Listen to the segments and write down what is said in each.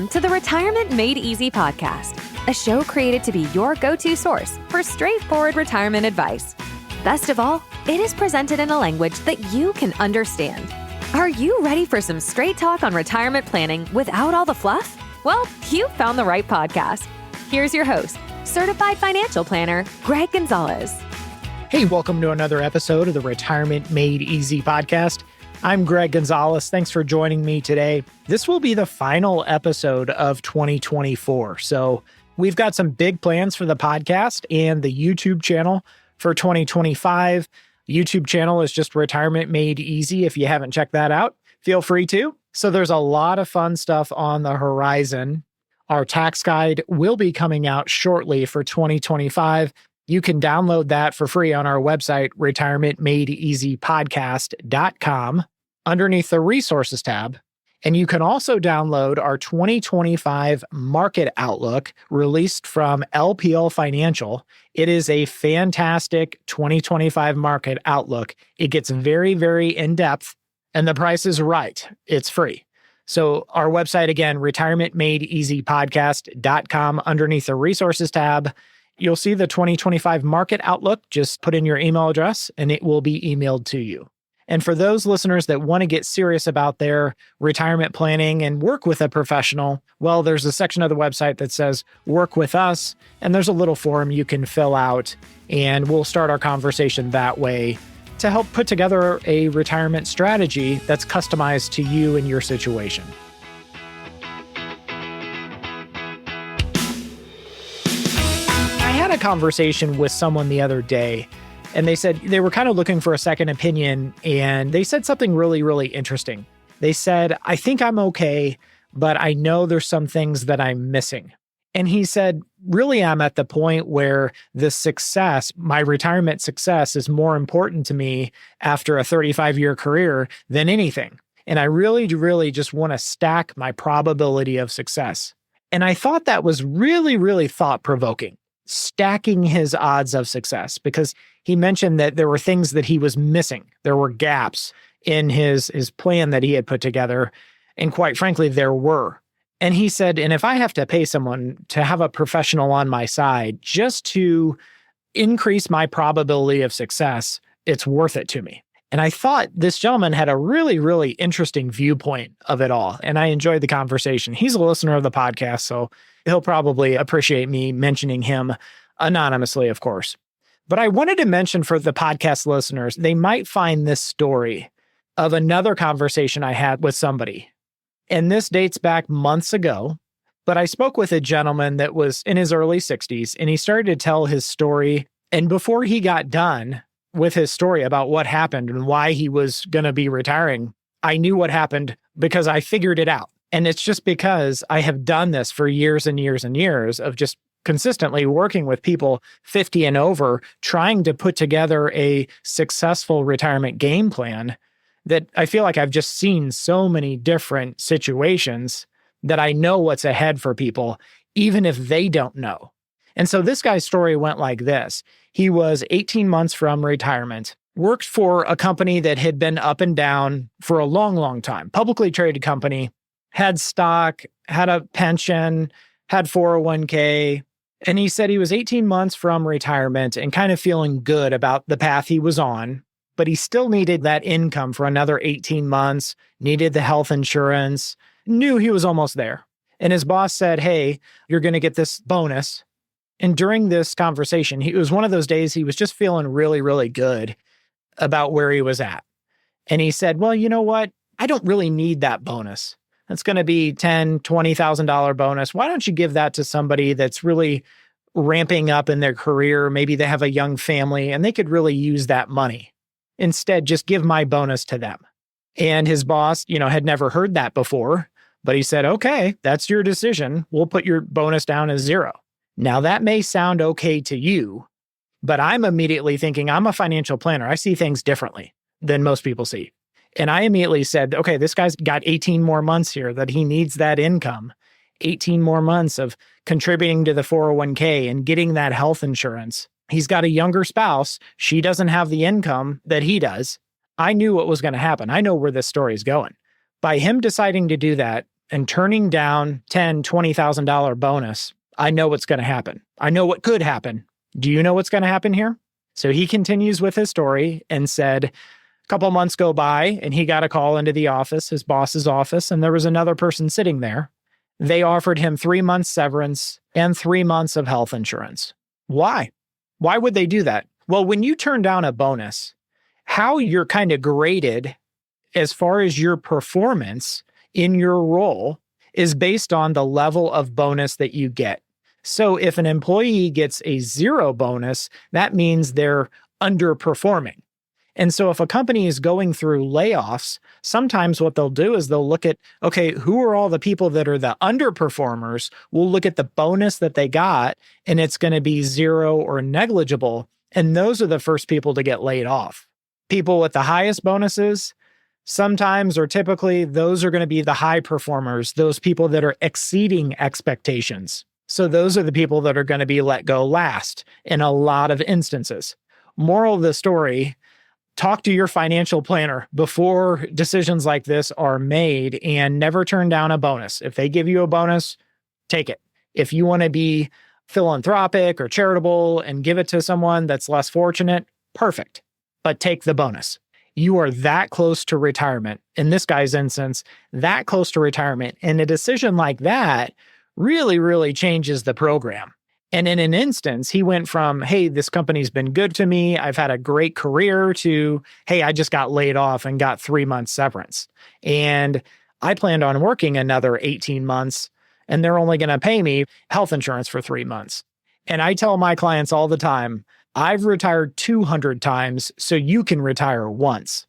Welcome to the Retirement Made Easy podcast, a show created to be your go-to source for straightforward retirement advice. Best of all, it is presented in a language that you can understand. Are you ready for some straight talk on retirement planning without all the fluff? Well, you found the right podcast. Here's your host, certified financial planner, Greg Gonzalez. Hey, welcome to another episode of the Retirement Made Easy podcast. I'm Greg Gonzalez. Thanks for joining me today. This will be the final episode of 2024. So we've got some big plans for the podcast and the YouTube channel for 2025. YouTube channel is just Retirement Made Easy. If you haven't checked that out, feel free to. So there's a lot of fun stuff on the horizon. Our tax guide will be coming out shortly for 2025. You can download that for free on our website, retirementmadeeasypodcast.com, underneath the resources tab. And you can also download our 2025 market outlook released from LPL Financial. It is a fantastic 2025 market outlook. It gets very, very in-depth, and the price is right. It's free. So our website, again, retirementmadeeasypodcast.com, underneath the resources tab. You'll see the 2025 market outlook. Just put in your email address and it will be emailed to you. And for those listeners that want to get serious about their retirement planning and work with a professional, well, there's a section of the website that says work with us, and there's a little form you can fill out, and we'll start our conversation that way to help put together a retirement strategy that's customized to you and your situation. I had a conversation with someone the other day, and they said they were kind of looking for a second opinion, and they said something really, really interesting. They said, I think I'm okay, but I know there's some things that I'm missing. And he said, really, I'm at the point where the success, my retirement success, is more important to me after a 35-year career than anything. And I really, really just want to stack my probability of success. And I thought that was really, really thought-provoking. Stacking his odds of success, because he mentioned that there were things that he was missing. There were gaps in his plan that he had put together. And quite frankly, there were. And he said, and if I have to pay someone to have a professional on my side just to increase my probability of success, it's worth it to me. And I thought this gentleman had a really, really interesting viewpoint of it all. And I enjoyed the conversation. He's a listener of the podcast, so he'll probably appreciate me mentioning him anonymously, of course. But I wanted to mention for the podcast listeners, they might find this story of another conversation I had with somebody. And this dates back months ago, but I spoke with a gentleman that was in his early 60s, and he started to tell his story. And before he got done with his story about what happened and why he was going to be retiring, I knew what happened because I figured it out. And it's just because I have done this for years and years and years of just consistently working with people 50 and over, trying to put together a successful retirement game plan, that I feel like I've just seen so many different situations that I know what's ahead for people, even if they don't know. And so this guy's story went like this. He was 18 months from retirement, worked for a company that had been up and down for a long, long time, publicly traded company, had stock, had a pension, had 401k. And he said he was 18 months from retirement and kind of feeling good about the path he was on, but he still needed that income for another 18 months, needed the health insurance, knew he was almost there. And his boss said, hey, you're going to get this bonus. And during this conversation, it was one of those days he was just feeling really, really good about where he was at. And he said, well, you know what? I don't really need that bonus. That's going to be $10,000, $20,000 bonus. Why don't you give that to somebody that's really ramping up in their career? Maybe they have a young family and they could really use that money. Instead, just give my bonus to them. And his boss, had never heard that before, but he said, okay, that's your decision. We'll put your bonus down as zero. Now, that may sound okay to you, but I'm immediately thinking I'm a financial planner. I see things differently than most people see. And I immediately said, okay, this guy's got 18 more months here that he needs that income, 18 more months of contributing to the 401k and getting that health insurance. He's got a younger spouse. She doesn't have the income that he does. I knew what was going to happen. I know where this story is going. By him deciding to do that, and turning down $10,000, $20,000 bonus, I know what's going to happen. I know what could happen. Do you know what's going to happen here? So he continues with his story and said, a couple months go by and he got a call into the office, his boss's office, and there was another person sitting there. They offered him 3 months severance and 3 months of health insurance. Why? Why would they do that? Well, when you turn down a bonus, how you're kind of graded as far as your performance in your role is based on the level of bonus that you get. So if an employee gets a 0 bonus, that means they're underperforming. And so if a company is going through layoffs, sometimes what they'll do is they'll look at, okay, who are all the people that are the underperformers? We'll look at the bonus that they got, and it's going to be 0 or negligible. And those are the first people to get laid off. People with the highest bonuses, sometimes or typically, those are going to be the high performers, those people that are exceeding expectations. So those are the people that are going to be let go last in a lot of instances. Moral of the story, talk to your financial planner before decisions like this are made and never turn down a bonus. If they give you a bonus, take it. If you want to be philanthropic or charitable and give it to someone that's less fortunate, perfect. But take the bonus. You are that close to retirement. In this guy's instance, that close to retirement. And a decision like that really, really changes the program. And in an instance, he went from, hey, this company's been good to me, I've had a great career, to, hey, I just got laid off and got 3 months severance. And I planned on working another 18 months, and they're only going to pay me health insurance for 3 months. And I tell my clients all the time, I've retired 200 times, so you can retire once.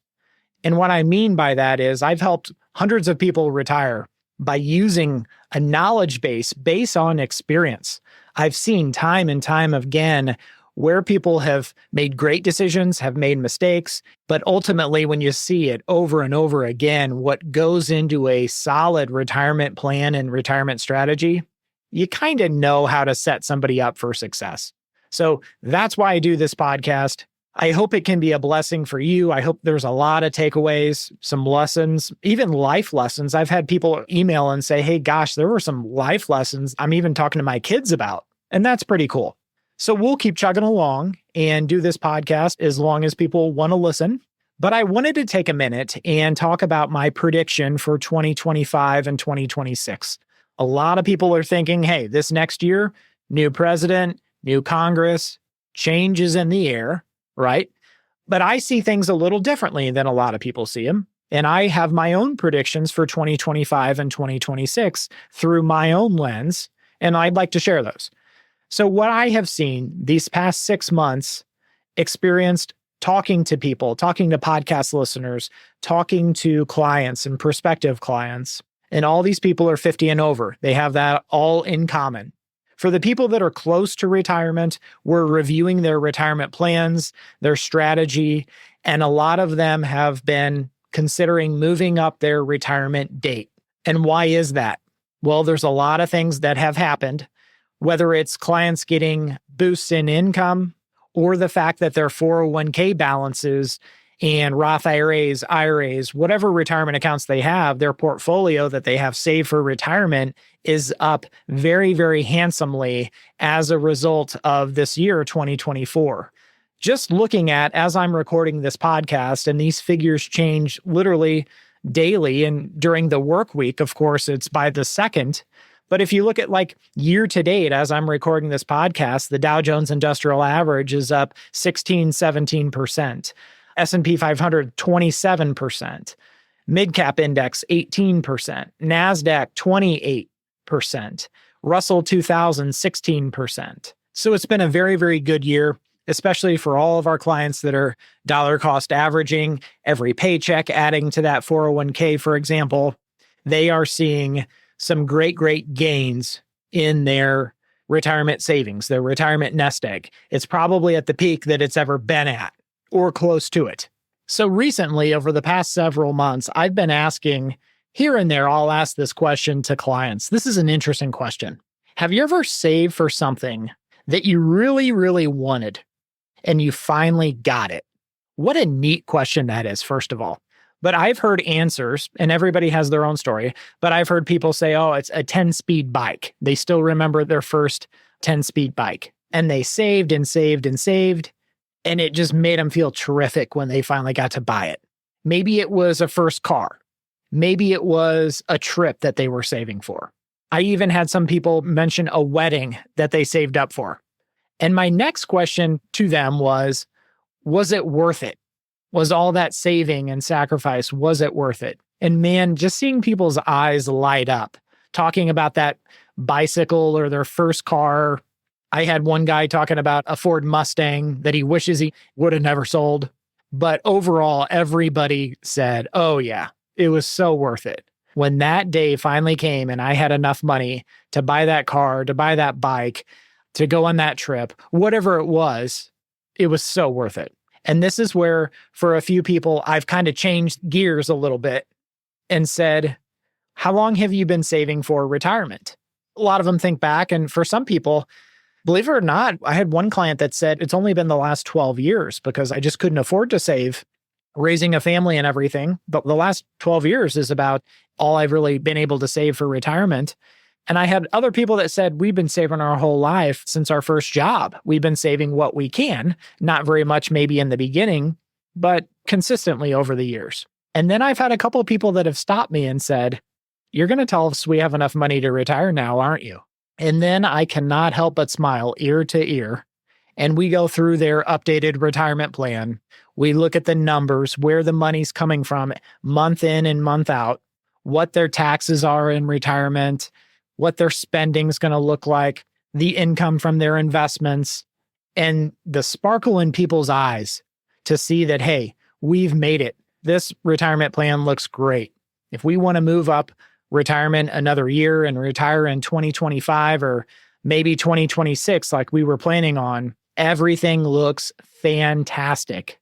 And what I mean by that is I've helped hundreds of people retire by using a knowledge base based on experience. I've seen time and time again where people have made great decisions, have made mistakes, but ultimately when you see it over and over again, what goes into a solid retirement plan and retirement strategy, you kind of know how to set somebody up for success. So that's why I do this podcast. I hope it can be a blessing for you. I hope there's a lot of takeaways, some lessons, even life lessons. I've had people email and say, hey, gosh, there were some life lessons I'm even talking to my kids about. And that's pretty cool. So we'll keep chugging along and do this podcast as long as people want to listen. But I wanted to take a minute and talk about my prediction for 2025 and 2026. A lot of people are thinking, hey, this next year, new president, new Congress, change is in the air, right? But I see things a little differently than a lot of people see them. And I have my own predictions for 2025 and 2026 through my own lens, and I'd like to share those. So what I have seen these past 6 months, experienced talking to people, talking to podcast listeners, talking to clients and prospective clients, and all these people are 50 and over. They have that all in common. For the people that are close to retirement, we're reviewing their retirement plans, their strategy, and a lot of them have been considering moving up their retirement date. And why is that? Well, there's a lot of things that have happened, whether it's clients getting boosts in income or the fact that their 401k balances and Roth IRAs, whatever retirement accounts they have, their portfolio that they have saved for retirement is up very, very handsomely as a result of this year, 2024. Just looking at, as I'm recording this podcast, and these figures change literally daily, and during the work week, of course, it's by the second. But if you look at like year to date, as I'm recording this podcast, the Dow Jones Industrial Average is up 17%. S&P 500, 27%. Mid-cap index, 18%. NASDAQ, 28%. Russell 2000, 16%. So it's been a very, very good year, especially for all of our clients that are dollar cost averaging, every paycheck adding to that 401k, for example. They are seeing some great, great gains in their retirement savings, their retirement nest egg. It's probably at the peak that it's ever been at, or close to it. So recently, over the past several months, I've been asking, here and there, I'll ask this question to clients. This is an interesting question. Have you ever saved for something that you really, really wanted and you finally got it? What a neat question that is, first of all. But I've heard answers, and everybody has their own story, but I've heard people say, oh, it's a 10-speed bike. They still remember their first 10-speed bike. And they saved and saved and saved, and it just made them feel terrific when they finally got to buy it. Maybe it was a first car. Maybe it was a trip that they were saving for. I even had some people mention a wedding that they saved up for. And my next question to them was it worth it? Was all that saving and sacrifice, was it worth it? And man, just seeing people's eyes light up, talking about that bicycle or their first car. I had one guy talking about a Ford Mustang that he wishes he would have never sold. But overall, everybody said, oh yeah, it was so worth it. When that day finally came and I had enough money to buy that car, to buy that bike, to go on that trip, whatever it was so worth it. And this is where, for a few people, I've kind of changed gears a little bit and said, how long have you been saving for retirement? A lot of them think back. And for some people, believe it or not, I had one client that said it's only been the last 12 years because I just couldn't afford to save, raising a family and everything. But the last 12 years is about all I've really been able to save for retirement. And I had other people that said, we've been saving our whole life since our first job. We've been saving what we can, not very much maybe in the beginning, but consistently over the years. And then I've had a couple of people that have stopped me and said, you're going to tell us we have enough money to retire now, aren't you? And then I cannot help but smile ear to ear. And we go through their updated retirement plan. We look at the numbers, where the money's coming from, month in and month out, what their taxes are in retirement, what their spending is going to look like, the income from their investments, and the sparkle in people's eyes to see that, hey, we've made it. This retirement plan looks great. If we want to move up retirement another year and retire in 2025 or maybe 2026, like we were planning on, everything looks fantastic.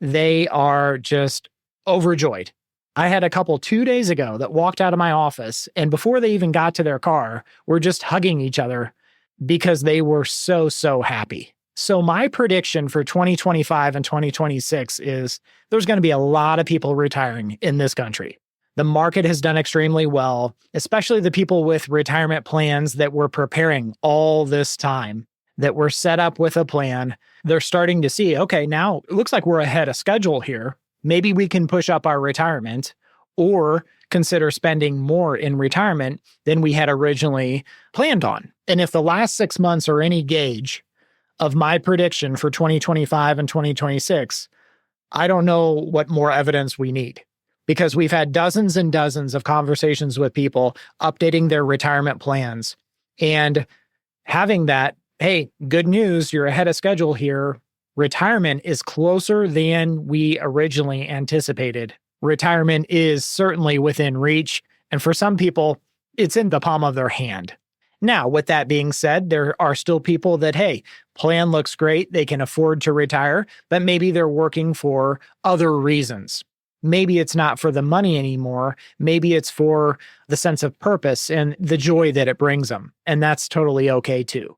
They are just overjoyed. I had a couple 2 days ago that walked out of my office, and before they even got to their car, were just hugging each other because they were so happy. So my prediction for 2025 and 2026 is there's going to be a lot of people retiring in this country. The market has done extremely well, especially the people with retirement plans that were preparing all this time, that were set up with a plan. They're starting to see, okay, now it looks like we're ahead of schedule here. Maybe we can push up our retirement or consider spending more in retirement than we had originally planned on. And if the last 6 months are any gauge of my prediction for 2025 and 2026, I don't know what more evidence we need, because we've had dozens and dozens of conversations with people updating their retirement plans and having that, hey, good news, you're ahead of schedule here. Retirement is closer than we originally anticipated. Retirement is certainly within reach. And for some people, it's in the palm of their hand. Now, with that being said, there are still people that, hey, plan looks great. They can afford to retire, but maybe they're working for other reasons. Maybe it's not for the money anymore. Maybe it's for the sense of purpose and the joy that it brings them. And that's totally okay too.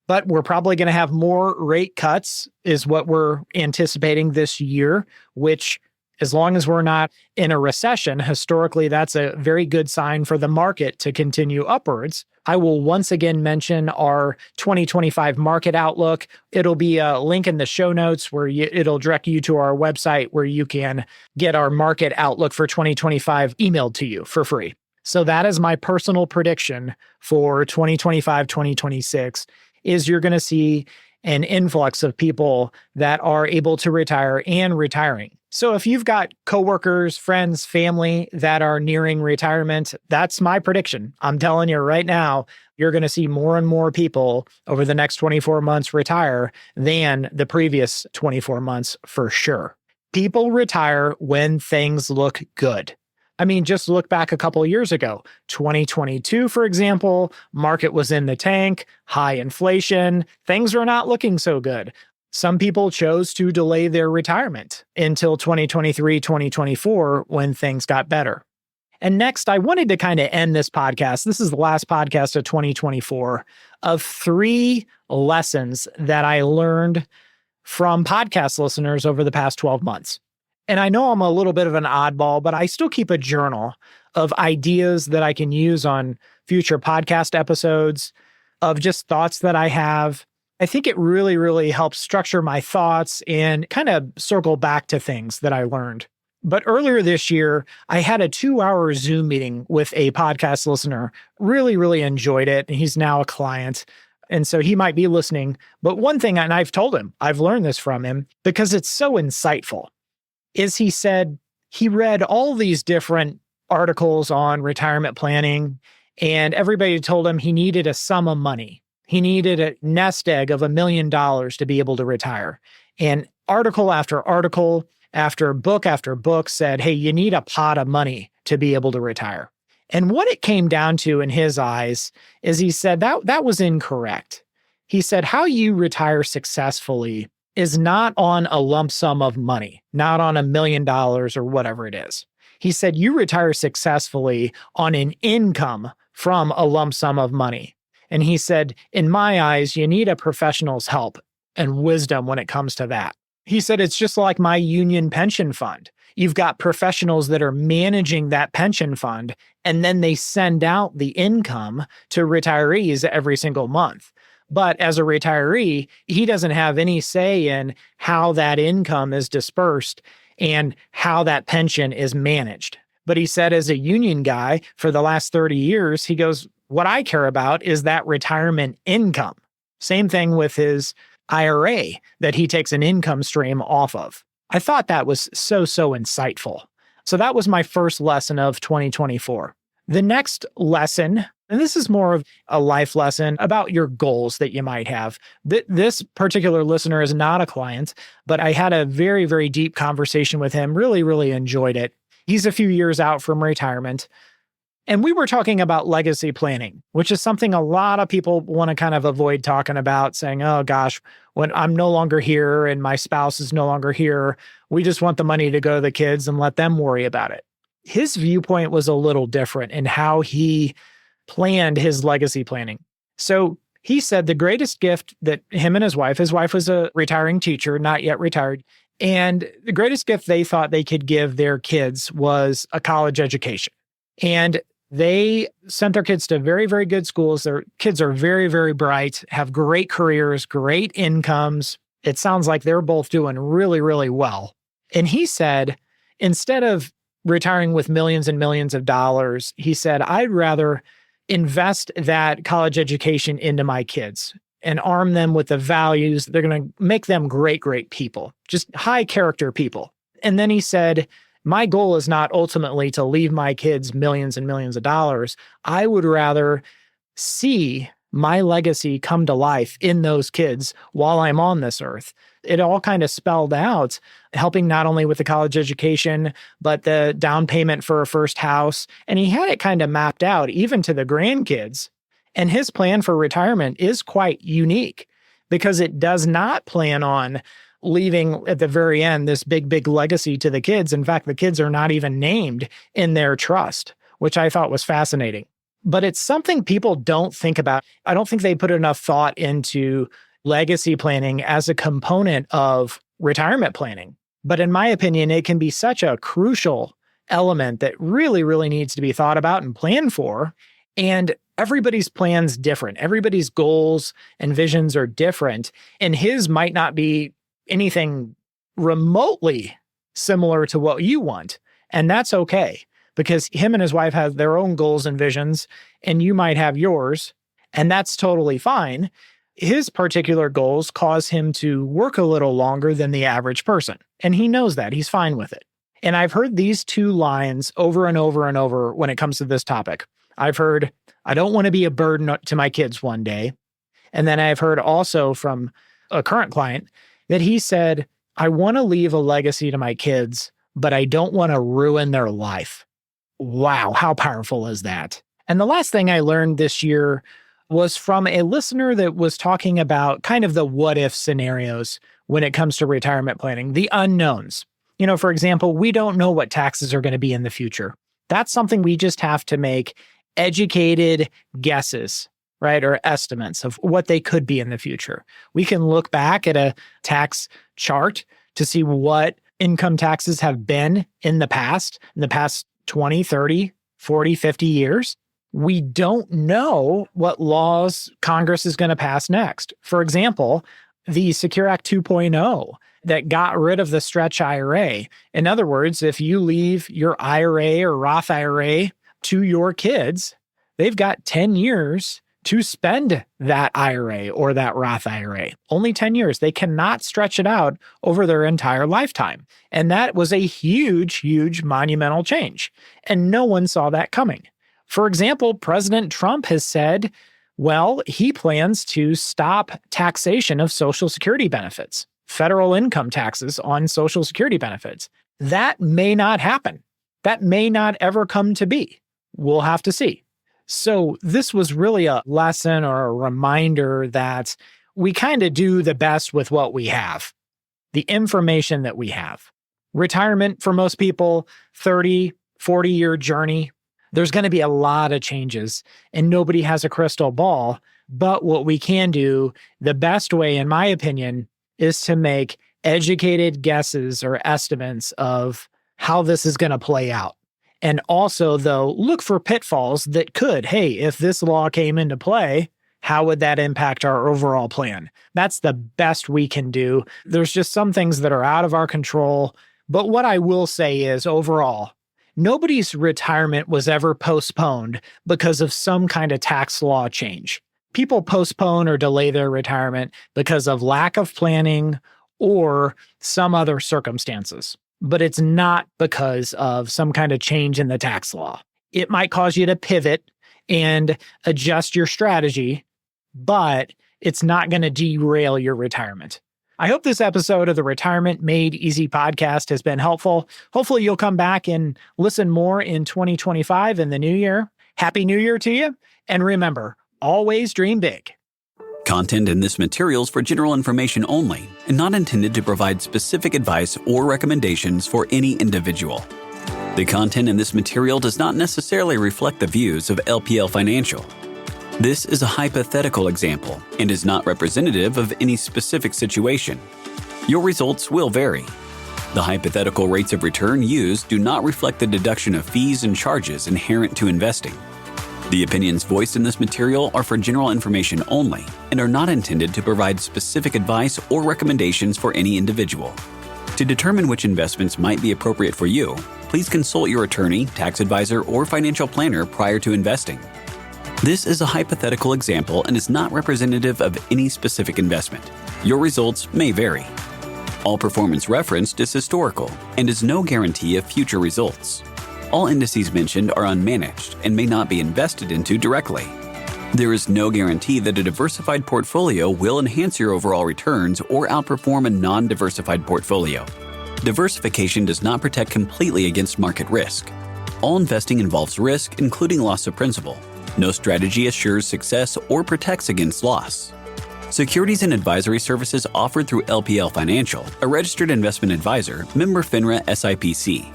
But we're probably going to have more rate cuts is what we're anticipating this year, which, as long as we're not in a recession, historically, that's a very good sign for the market to continue upwards. I will once again mention our 2025 market outlook. It'll be a link in the show notes where it'll direct you to our website where you can get our market outlook for 2025 emailed to you for free. So that is my personal prediction for 2025, 2026. Is you're going to see an influx of people that are able to retire and retiring. So if you've got coworkers, friends, family that are nearing retirement, that's my prediction. I'm telling you right now, you're going to see more and more people over the next 24 months retire than the previous 24 months for sure. People retire when things look good. I mean, just look back a couple of years ago, 2022, for example, market was in the tank, high inflation, things are not looking so good. Some people chose to delay their retirement until 2023, 2024, when things got better. And next, I wanted to kind of end this podcast. This is the last podcast of 2024 of 3 lessons that I learned from podcast listeners over the past 12 months. And I know I'm a little bit of an oddball, but I still keep a journal of ideas that I can use on future podcast episodes, of just thoughts that I have. I think it really, really helps structure my thoughts and kind of circle back to things that I learned. But earlier this year, I had a 2-hour Zoom meeting with a podcast listener. Really, really enjoyed it. And he's now a client. And so he might be listening. But one thing, and I've told him, I've learned this from him because it's so insightful, is he said he read all these different articles on retirement planning, and everybody told him he needed a sum of money. He needed a nest egg of $1 million to be able to retire. And article after article, after book said, hey, you need a pot of money to be able to retire. And what it came down to in his eyes is he said that was incorrect. He said, how you retire successfully is not on a lump sum of money, not on $1 million or whatever it is. He said, you retire successfully on an income from a lump sum of money. And he said, in my eyes, you need a professional's help and wisdom when it comes to that. He said, it's just like my union pension fund. You've got professionals that are managing that pension fund, and then they send out the income to retirees every single month. But as a retiree, he doesn't have any say in how that income is dispersed and how that pension is managed. But he said, as a union guy for the last 30 years, he goes, what I care about is that retirement income. Same thing with his IRA that he takes an income stream off of. I thought that was so insightful. So that was my first lesson of 2024. The next lesson, and this is more of a life lesson about your goals that you might have. This particular listener is not a client, but I had a very, very deep conversation with him. Really, really enjoyed it. He's a few years out from retirement. And we were talking about legacy planning, which is something a lot of people want to kind of avoid talking about, saying, oh gosh, when I'm no longer here and my spouse is no longer here, we just want the money to go to the kids and let them worry about it. His viewpoint was a little different in how he planned his legacy planning. So he said the greatest gift that him and his wife was a retiring teacher, not yet retired, and the greatest gift they thought they could give their kids was a college education. And they sent their kids to very, very good schools. Their kids are very, very bright, have great careers, great incomes. It sounds like they're both doing really, really well. And he said, instead of retiring with millions and millions of dollars, he said, I'd rather invest that college education into my kids and arm them with the values. They're going to make them great, great people, just high character people. And then he said, my goal is not ultimately to leave my kids millions and millions of dollars. I would rather see my legacy come to life in those kids while I'm on this earth. It all kind of spelled out, helping not only with the college education, but the down payment for a first house. And he had it kind of mapped out, even to the grandkids. And his plan for retirement is quite unique because it does not plan on leaving at the very end this big, big legacy to the kids. In fact, the kids are not even named in their trust, which I thought was fascinating. But it's something people don't think about. I don't think they put enough thought into legacy planning as a component of retirement planning. But in my opinion, it can be such a crucial element that really, really needs to be thought about and planned for. And everybody's plan's different. Everybody's goals and visions are different. And his might not be anything remotely similar to what you want. And that's okay, because him and his wife have their own goals and visions, and you might have yours, and that's totally fine. His particular goals cause him to work a little longer than the average person, and he knows that. He's fine with it. And I've heard these two lines over and over and over when it comes to this topic. I've heard, I don't want to be a burden to my kids one day. And then I've heard also from a current client that he said, I want to leave a legacy to my kids, but I don't want to ruin their life. Wow, how powerful is that? And the last thing I learned this year was from a listener that was talking about kind of the what if scenarios when it comes to retirement planning, the unknowns. You know, for example, we don't know what taxes are going to be in the future. That's something we just have to make educated guesses, right? Or estimates of what they could be in the future. We can look back at a tax chart to see what income taxes have been in the past 20, 30, 40, 50 years. We don't know what laws Congress is going to pass next. For example, the Secure Act 2.0 that got rid of the stretch IRA. In other words, if you leave your IRA or Roth IRA to your kids, they've got 10 years to spend that IRA or that Roth IRA. Only 10 years. They cannot stretch it out over their entire lifetime. And that was a huge, huge monumental change. And no one saw that coming. For example, President Trump has said, well, he plans to stop taxation of Social Security benefits, federal income taxes on Social Security benefits. That may not happen. That may not ever come to be. We'll have to see. So this was really a lesson or a reminder that we kind of do the best with what we have, the information that we have. Retirement for most people, 30, 40-year journey. There's going to be a lot of changes and nobody has a crystal ball. But what we can do, the best way, in my opinion, is to make educated guesses or estimates of how this is going to play out. And also, though, look for pitfalls that could, hey, if this law came into play, how would that impact our overall plan? That's the best we can do. There's just some things that are out of our control. But what I will say is, overall, nobody's retirement was ever postponed because of some kind of tax law change. People postpone or delay their retirement because of lack of planning or some other circumstances. But it's not because of some kind of change in the tax law. It might cause you to pivot and adjust your strategy, but it's not going to derail your retirement. I hope this episode of the Retirement Made Easy podcast has been helpful. Hopefully you'll come back and listen more in 2025 in the new year. Happy New Year to you. And remember, always dream big. Content in this material is for general information only and not intended to provide specific advice or recommendations for any individual. The content in this material does not necessarily reflect the views of LPL Financial. This is a hypothetical example and is not representative of any specific situation. Your results will vary. The hypothetical rates of return used do not reflect the deduction of fees and charges inherent to investing. The opinions voiced in this material are for general information only and are not intended to provide specific advice or recommendations for any individual. To determine which investments might be appropriate for you, please consult your attorney, tax advisor, or financial planner prior to investing. This is a hypothetical example and is not representative of any specific investment. Your results may vary. All performance referenced is historical and is no guarantee of future results. All indices mentioned are unmanaged and may not be invested into directly. There is no guarantee that a diversified portfolio will enhance your overall returns or outperform a non-diversified portfolio. Diversification does not protect completely against market risk. All investing involves risk, including loss of principal. No strategy assures success or protects against loss. Securities and advisory services offered through LPL Financial, a registered investment advisor, member FINRA SIPC.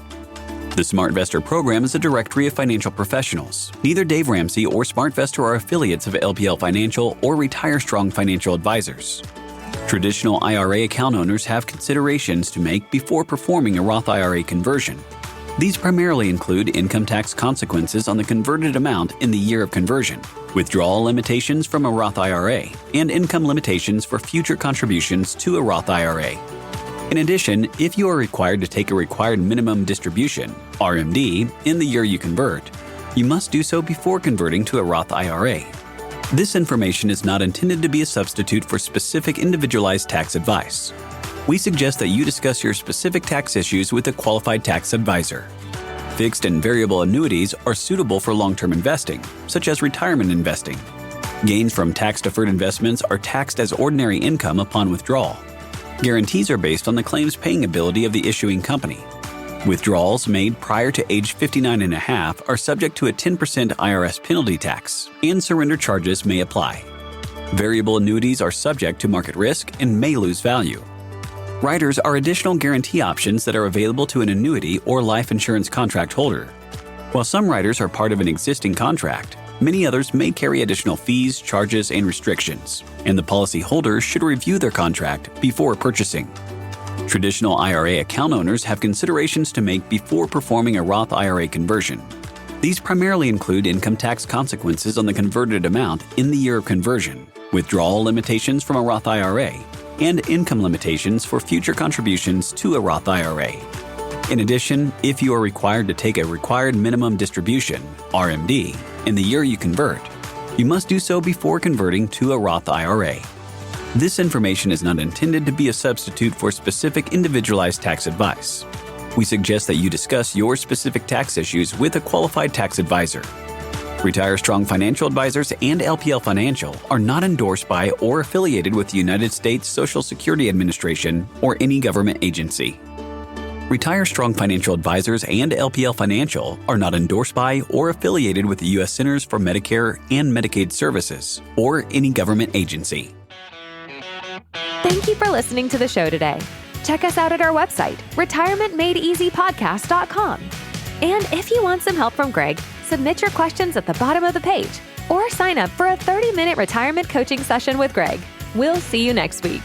The SmartVestor program is a directory of financial professionals. Neither Dave Ramsey or SmartVestor are affiliates of LPL Financial or Retire Strong Financial Advisors. Traditional IRA account owners have considerations to make before performing a Roth IRA conversion. These primarily include income tax consequences on the converted amount in the year of conversion, withdrawal limitations from a Roth IRA, and income limitations for future contributions to a Roth IRA. In addition, if you are required to take a required minimum distribution, RMD, in the year you convert, you must do so before converting to a Roth IRA. This information is not intended to be a substitute for specific individualized tax advice. We suggest that you discuss your specific tax issues with a qualified tax advisor. Fixed and variable annuities are suitable for long-term investing, such as retirement investing. Gains from tax-deferred investments are taxed as ordinary income upon withdrawal. Guarantees are based on the claims paying ability of the issuing company. Withdrawals made prior to age 59.5 are subject to a 10% IRS penalty tax, and surrender charges may apply. Variable annuities are subject to market risk and may lose value. Riders are additional guarantee options that are available to an annuity or life insurance contract holder. While some riders are part of an existing contract, many others may carry additional fees, charges, and restrictions, and the policyholder should review their contract before purchasing. Traditional IRA account owners have considerations to make before performing a Roth IRA conversion. These primarily include income tax consequences on the converted amount in the year of conversion, withdrawal limitations from a Roth IRA, and income limitations for future contributions to a Roth IRA. In addition, if you are required to take a required minimum distribution, RMD, in the year you convert, you must do so before converting to a Roth IRA. This information is not intended to be a substitute for specific individualized tax advice. We suggest that you discuss your specific tax issues with a qualified tax advisor. Retire Strong Financial Advisors and LPL Financial are not endorsed by or affiliated with the United States Social Security Administration or any government agency. Retire Strong Financial Advisors and LPL Financial are not endorsed by or affiliated with the U.S. Centers for Medicare and Medicaid Services or any government agency. Thank you for listening to the show today. Check us out at our website, retirementmadeeasypodcast.com. And if you want some help from Greg, submit your questions at the bottom of the page or sign up for a 30-minute retirement coaching session with Greg. We'll see you next week.